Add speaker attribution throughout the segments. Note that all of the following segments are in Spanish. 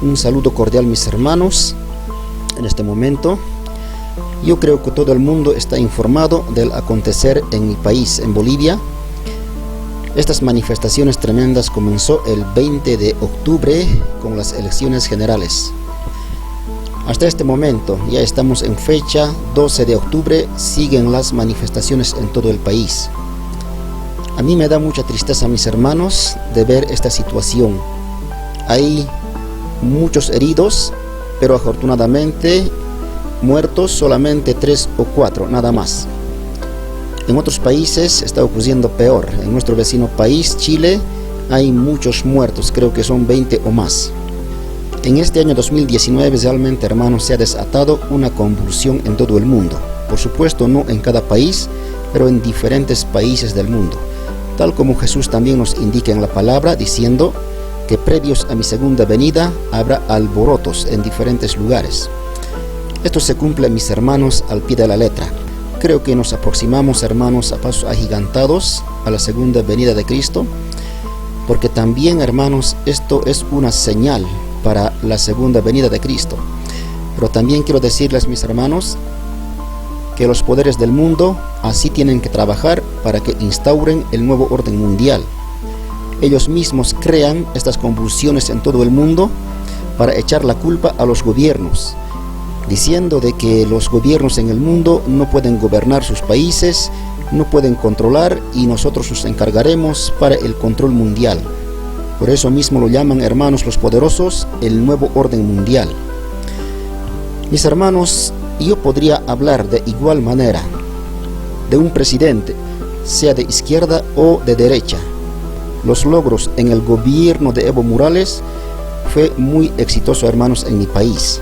Speaker 1: Un saludo cordial, mis hermanos. En este momento yo creo que todo el mundo está informado del acontecer en mi país, en Bolivia. Estas manifestaciones tremendas comenzó el 20 de octubre con las elecciones generales. Hasta este momento, ya estamos en fecha 12 de octubre, siguen las manifestaciones en todo el país. A mí me da mucha tristeza, mis hermanos, de ver esta situación. Hay muchos heridos, pero afortunadamente muertos solamente 3 o 4, nada más. En otros países está ocurriendo peor. En nuestro vecino país, Chile, hay muchos muertos, creo que son 20 o más. En este año 2019 realmente, hermanos, se ha desatado una convulsión en todo el mundo. Por supuesto, no en cada país, pero en diferentes países del mundo. Tal como Jesús también nos indica en la palabra, diciendo que previos a mi segunda venida habrá alborotos en diferentes lugares. Esto se cumple, mis hermanos, al pie de la letra. Creo que nos aproximamos, hermanos, a pasos agigantados a la segunda venida de Cristo, porque también, hermanos, esto es una señal para la segunda venida de Cristo. Pero también quiero decirles, mis hermanos, que los poderes del mundo así tienen que trabajar para que instauren el nuevo orden mundial. Ellos mismos crean estas convulsiones en todo el mundo para echar la culpa a los gobiernos, diciendo de que los gobiernos en el mundo no pueden gobernar sus países, no pueden controlar, y nosotros nos encargaremos para el control mundial. Por eso mismo lo llaman, hermanos, los poderosos, el nuevo orden mundial. Mis hermanos, yo podría hablar de igual manera de un presidente, sea de izquierda o de derecha. Los logros en el gobierno de Evo Morales fue muy exitoso, hermanos, en mi país.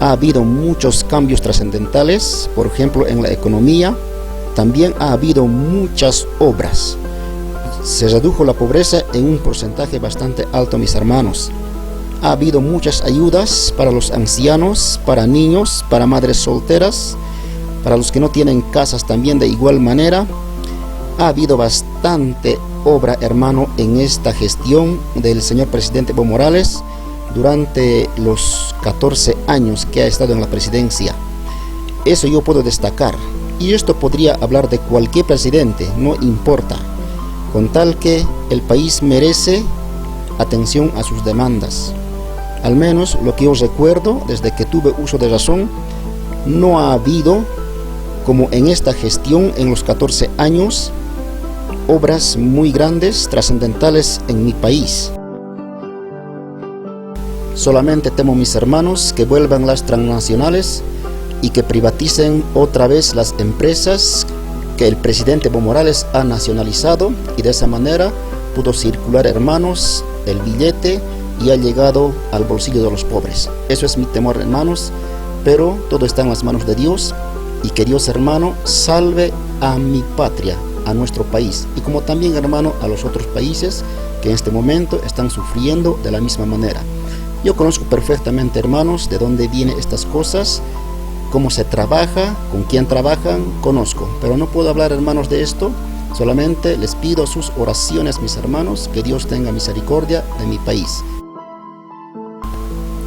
Speaker 1: Ha habido muchos cambios trascendentales, por ejemplo, en la economía. También ha habido muchas obras. Se redujo la pobreza en un porcentaje bastante alto, mis hermanos. Ha habido muchas ayudas para los ancianos, para niños, para madres solteras, para los que no tienen casas también de igual manera. Ha habido bastante obra, hermano, en esta gestión del señor presidente Evo Morales durante los 14 años que ha estado en la presidencia. Eso yo puedo destacar. Y esto podría hablar de cualquier presidente, no importa, con tal que el país merece atención a sus demandas. Al menos lo que yo recuerdo desde que tuve uso de razón, no ha habido, como en esta gestión en los 14 años, obras muy grandes, trascendentales en mi país. Solamente temo, mis hermanos, que vuelvan las transnacionales y que privaticen otra vez las empresas que el presidente Evo Morales ha nacionalizado, y de esa manera pudo circular, hermanos, el billete y ha llegado al bolsillo de los pobres. Eso es mi temor, hermanos, pero todo está en las manos de Dios, y que Dios, hermano, salve a mi patria, a nuestro país, y como también, hermano, a los otros países que en este momento están sufriendo de la misma manera. Yo conozco perfectamente, hermanos, de dónde vienen estas cosas, cómo se trabaja, con quién trabajan, conozco, pero no puedo hablar, hermanos, de esto. Solamente les pido sus oraciones, mis hermanos, que Dios tenga misericordia de mi país.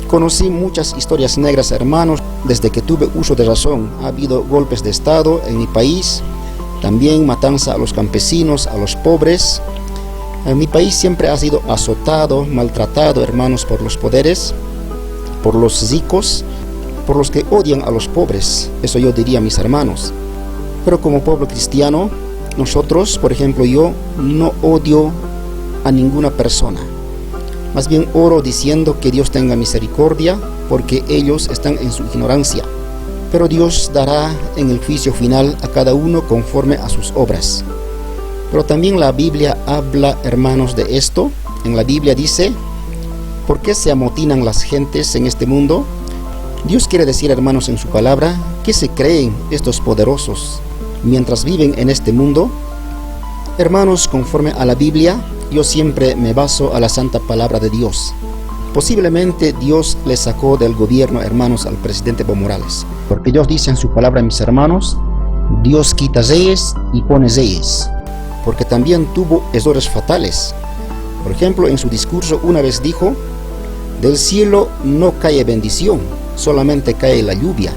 Speaker 1: Conocí muchas historias negras, hermanos, desde que tuve uso de razón. Ha habido golpes de estado en mi país, también matanza a los campesinos, a los pobres. En mi país siempre ha sido azotado, maltratado, hermanos, por los poderes, por los ricos, por los que odian a los pobres. Eso yo diría, mis hermanos. Pero como pueblo cristiano, nosotros, por ejemplo, yo no odio a ninguna persona. Más bien oro diciendo que Dios tenga misericordia, porque ellos están en su ignorancia. Pero Dios dará en el juicio final a cada uno conforme a sus obras. Pero también la Biblia habla, hermanos, de esto. En la Biblia dice: ¿por qué se amotinan las gentes en este mundo? Dios quiere decir, hermanos, en su palabra, que se creen estos poderosos mientras viven en este mundo. Hermanos, conforme a la Biblia, yo siempre me baso a la santa palabra de Dios. Posiblemente Dios le sacó del gobierno, hermanos, al presidente Evo Morales, porque Dios dice en su palabra, mis hermanos, Dios quita reyes y pone reyes, porque también tuvo errores fatales. Por ejemplo, en su discurso una vez dijo: Del cielo no cae bendición, solamente cae la lluvia.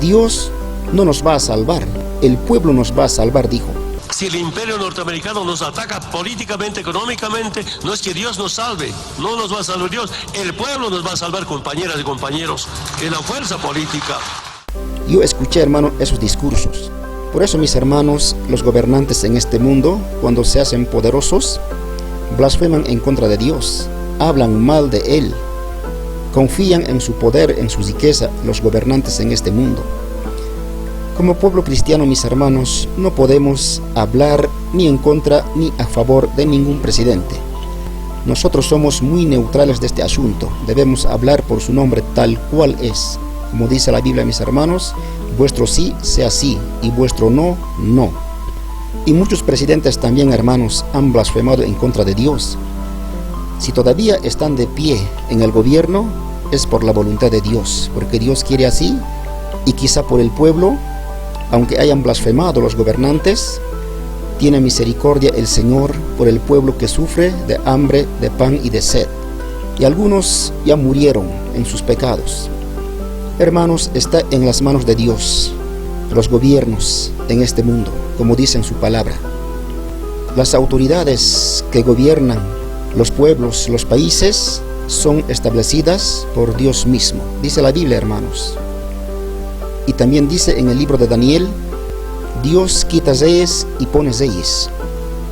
Speaker 1: Dios no nos va a salvar, el pueblo nos va a salvar, dijo.
Speaker 2: Si el imperio norteamericano nos ataca políticamente, económicamente, no es que Dios nos salve, no nos va a salvar Dios, el pueblo nos va a salvar, compañeras y compañeros, que la fuerza política.
Speaker 1: Yo escuché, hermano, esos discursos. Por eso, mis hermanos, los gobernantes en este mundo, cuando se hacen poderosos, blasfeman en contra de Dios, hablan mal de Él, confían en su poder, en su riqueza, los gobernantes en este mundo. Como pueblo cristiano, mis hermanos, no podemos hablar ni en contra ni a favor de ningún presidente. Nosotros somos muy neutrales de este asunto. Debemos hablar por su nombre tal cual es. Como dice la Biblia, mis hermanos, vuestro sí sea sí y vuestro no, no. Y muchos presidentes también, hermanos, han blasfemado en contra de Dios. Si todavía están de pie en el gobierno, es por la voluntad de Dios, porque Dios quiere así, y quizá por el pueblo. Aunque hayan blasfemado los gobernantes, tiene misericordia el Señor por el pueblo que sufre de hambre, de pan y de sed. Y algunos ya murieron en sus pecados. Hermanos, está en las manos de Dios, los gobiernos en este mundo, como dice en su palabra. Las autoridades que gobiernan los pueblos, los países, son establecidas por Dios mismo. Dice la Biblia, hermanos. Y también dice en el libro de Daniel, Dios quita reyes y pone reyes.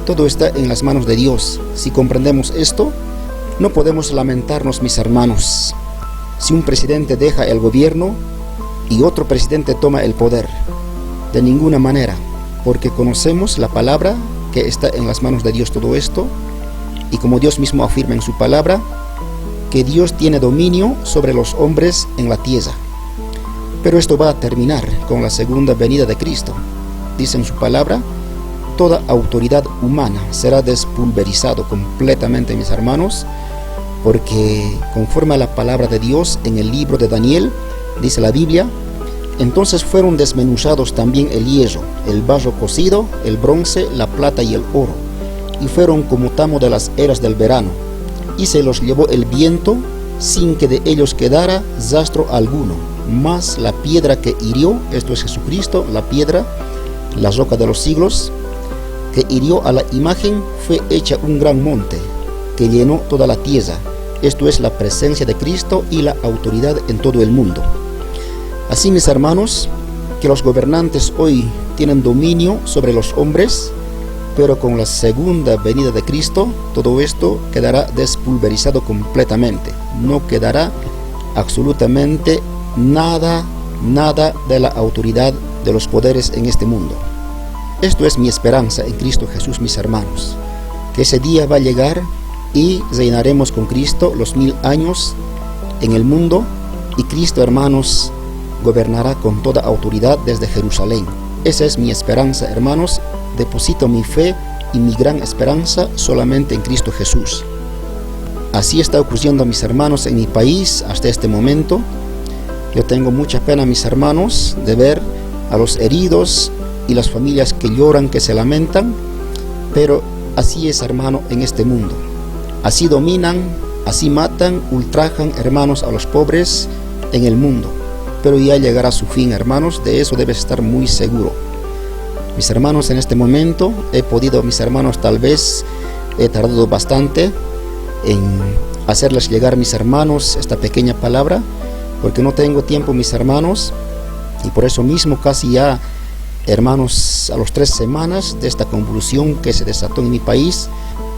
Speaker 1: Todo está en las manos de Dios. Si comprendemos esto, no podemos lamentarnos, mis hermanos, si un presidente deja el gobierno y otro presidente toma el poder. De ninguna manera, porque conocemos la palabra que está en las manos de Dios todo esto, y como Dios mismo afirma en su palabra, que Dios tiene dominio sobre los hombres en la tierra. Pero esto va a terminar con la segunda venida de Cristo. Dice en su palabra, toda autoridad humana será despulverizado completamente, mis hermanos, porque conforme a la palabra de Dios en el libro de Daniel, dice la Biblia, entonces fueron desmenuzados también el hierro, el barro cocido, el bronce, la plata y el oro, y fueron como tamo de las eras del verano, y se los llevó el viento sin que de ellos quedara rastro alguno. Mas la piedra que hirió, esto es Jesucristo, la piedra, la roca de los siglos, que hirió a la imagen, fue hecha un gran monte, que llenó toda la tierra. Esto es la presencia de Cristo y la autoridad en todo el mundo. Así, mis hermanos, que los gobernantes hoy tienen dominio sobre los hombres, pero con la segunda venida de Cristo, todo esto quedará despulverizado completamente. No quedará absolutamente nada de la autoridad de los poderes en este mundo. Esto es mi esperanza en Cristo Jesús, mis hermanos, que ese día va a llegar y reinaremos con Cristo los 1000 años en el mundo, y Cristo, hermanos, gobernará con toda autoridad desde Jerusalén. Esa es mi esperanza, hermanos. Deposito mi fe y mi gran esperanza solamente en Cristo Jesús. Así está ocurriendo, mis hermanos, en mi país hasta este momento. Yo tengo mucha pena, mis hermanos, de ver a los heridos y las familias que lloran, que se lamentan, pero así es, hermano, en este mundo. Así dominan, así matan, ultrajan, hermanos, a los pobres en el mundo. Pero ya llegará su fin, hermanos, de eso debes estar muy seguro. Mis hermanos, en este momento he podido, mis hermanos, tal vez he tardado bastante en hacerles llegar, mis hermanos, esta pequeña palabra, porque no tengo tiempo, mis hermanos, y por eso mismo casi ya, hermanos, a las 3 semanas de esta convulsión que se desató en mi país,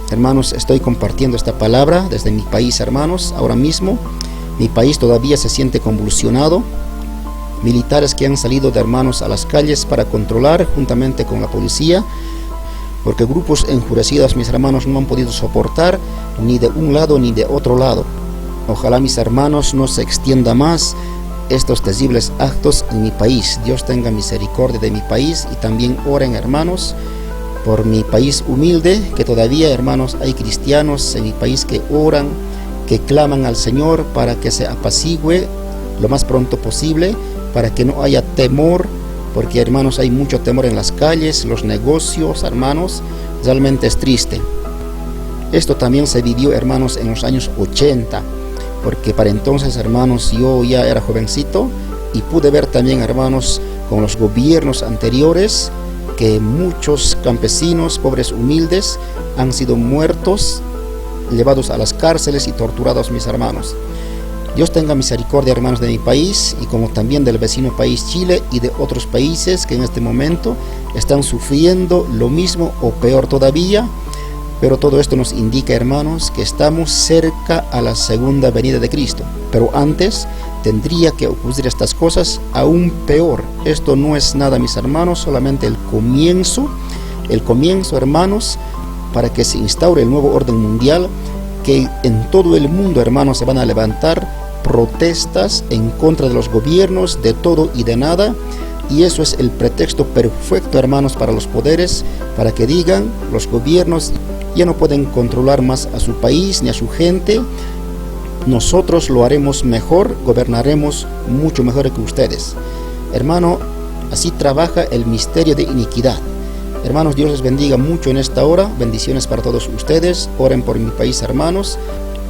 Speaker 1: hermanos, estoy compartiendo esta palabra desde mi país, hermanos. Ahora mismo mi país todavía se siente convulsionado. Militares que han salido de, hermanos, a las calles para controlar juntamente con la policía, porque grupos enfurecidos, mis hermanos, no han podido soportar ni de un lado ni de otro lado. Ojalá, mis hermanos, no se extienda más estos terribles actos en mi país. Dios tenga misericordia de mi país, y también oren, hermanos, por mi país humilde, que todavía, hermanos, hay cristianos en mi país que oran, que claman al Señor para que se apacigüe lo más pronto posible, para que no haya temor, porque, hermanos, hay mucho temor en las calles, los negocios, hermanos, realmente es triste. Esto también se vivió, hermanos, en los años 80, porque para entonces, hermanos, yo ya era jovencito y pude ver también, hermanos, con los gobiernos anteriores, que muchos campesinos, pobres humildes, han sido muertos, llevados a las cárceles y torturados, mis hermanos. Dios tenga misericordia, hermanos, de mi país y como también del vecino país Chile y de otros países que en este momento están sufriendo lo mismo o peor todavía. Pero todo esto nos indica, hermanos, que estamos cerca a la segunda venida de Cristo. Pero antes tendría que ocurrir estas cosas aún peor. Esto no es nada, mis hermanos, solamente el comienzo, hermanos, para que se instaure el nuevo orden mundial, que en todo el mundo, hermanos, se van a levantar protestas en contra de los gobiernos, de todo y de nada. Y eso es el pretexto perfecto, hermanos, para los poderes, para que digan, los gobiernos ya no pueden controlar más a su país ni a su gente. Nosotros lo haremos mejor, gobernaremos mucho mejor que ustedes. Hermano, así trabaja el misterio de iniquidad. Hermanos, Dios les bendiga mucho en esta hora. Bendiciones para todos ustedes. Oren por mi país, hermanos.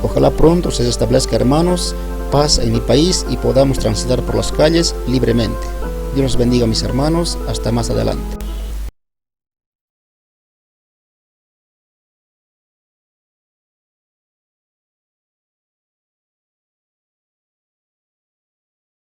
Speaker 1: Ojalá pronto se establezca, hermanos, paz en mi país y podamos transitar por las calles libremente. Dios los bendiga, mis hermanos. Hasta más adelante.